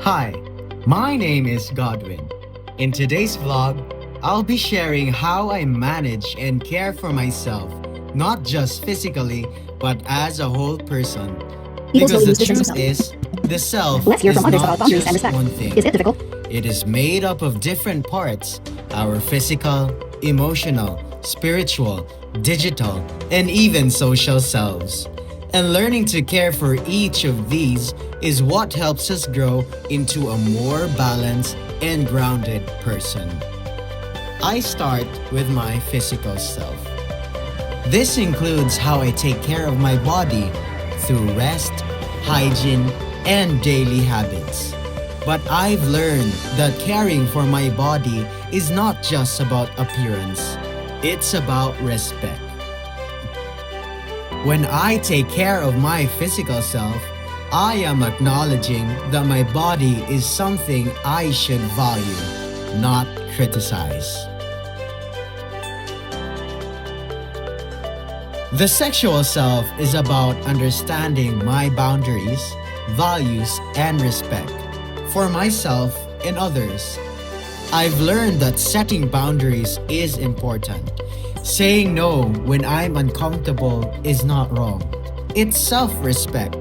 Hi, my name is Godwin. In today's vlog, I'll be sharing how I manage and care for myself, not just physically, but as a whole person. People Because slowly the lose their sense of truth self. is, the self Let's hear is from others not about boundaries and just respect. one Is thing. it difficult? It is made up of different parts: our physical, emotional, spiritual, digital, and even social selves. And learning to care for each of these is what helps us grow into a more balanced and grounded person. I start with my physical self. This includes how I take care of my body through rest, hygiene, and daily habits. But I've learned that caring for my body is not just about appearance, it's about respect. When I take care of my physical self, I am acknowledging that my body is something I should value, not criticize. The sexual self is about understanding my boundaries, values, and respect for myself and others. I've learned that setting boundaries is important. Saying no when I'm uncomfortable is not wrong. It's self respect.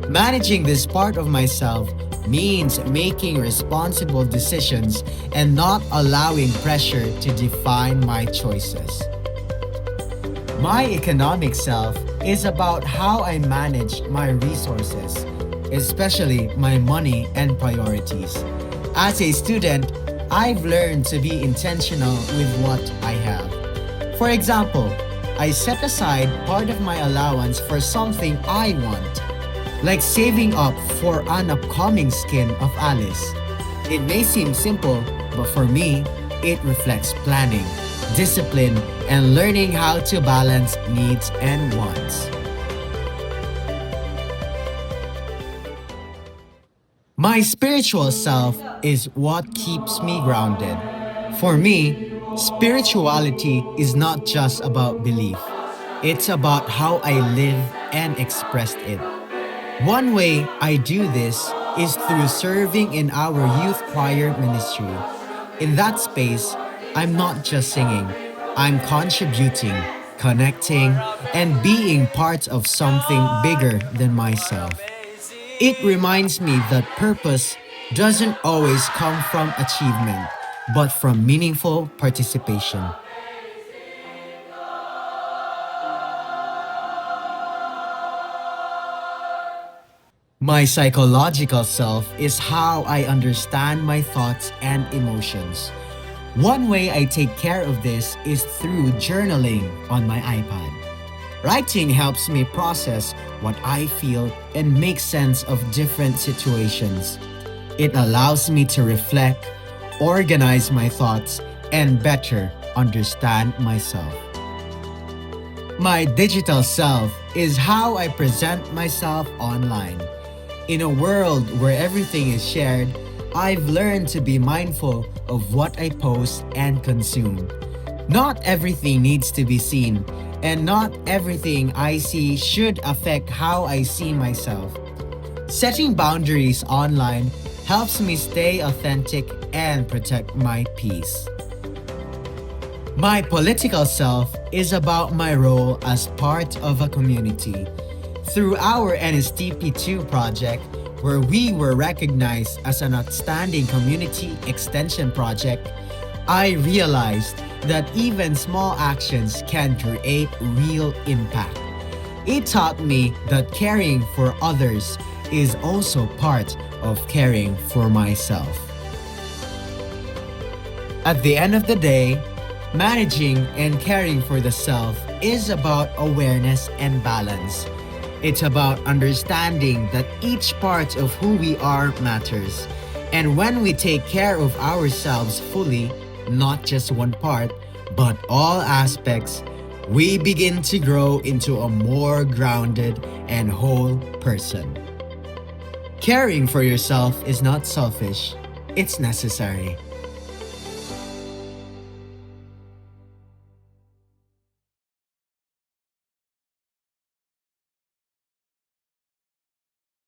Managing this part of myself means making responsible decisions and not allowing pressure to define my choices. My economic self is about how I manage my resources, especially my money and priorities. As a student, I've learned to be intentional with what I have. For example, I set aside part of my allowance for something I want, like saving up for an upcoming skin of Alice. It may seem simple, but for me, it reflects planning, discipline, and learning how to balance needs and wants. My spiritual self is what keeps me grounded. For me, spirituality is not just about belief, it's about how I live and express it. One way I do this is through serving in our youth choir ministry. In that space, I'm not just singing, I'm contributing, connecting, and being part of something bigger than myself. It reminds me that purpose doesn't always come from achievement, but from meaningful participation. My psychological self is how I understand my thoughts and emotions. One way I take care of this is through journaling on my iPad. Writing helps me process what I feel and make sense of different situations. It allows me to reflect, organize my thoughts, and better understand myself. My digital self is how I present myself online. In a world where everything is shared, I've learned to be mindful of what I post and consume. Not everything needs to be seen, and not everything I see should affect how I see myself. Setting boundaries online helps me stay authentic and protect my peace. My political self is about my role as part of a community. Through our NSTP2 project, where we were recognized as an outstanding community extension project, I realized that even small actions can create real impact. It taught me that caring for others is also part of caring for myself. At the end of the day, managing and caring for the self is about awareness and balance. It's about understanding that each part of who we are matters. And when we take care of ourselves fully, not just one part, but all aspects, we begin to grow into a more grounded and whole person. Caring for yourself is not selfish, it's necessary.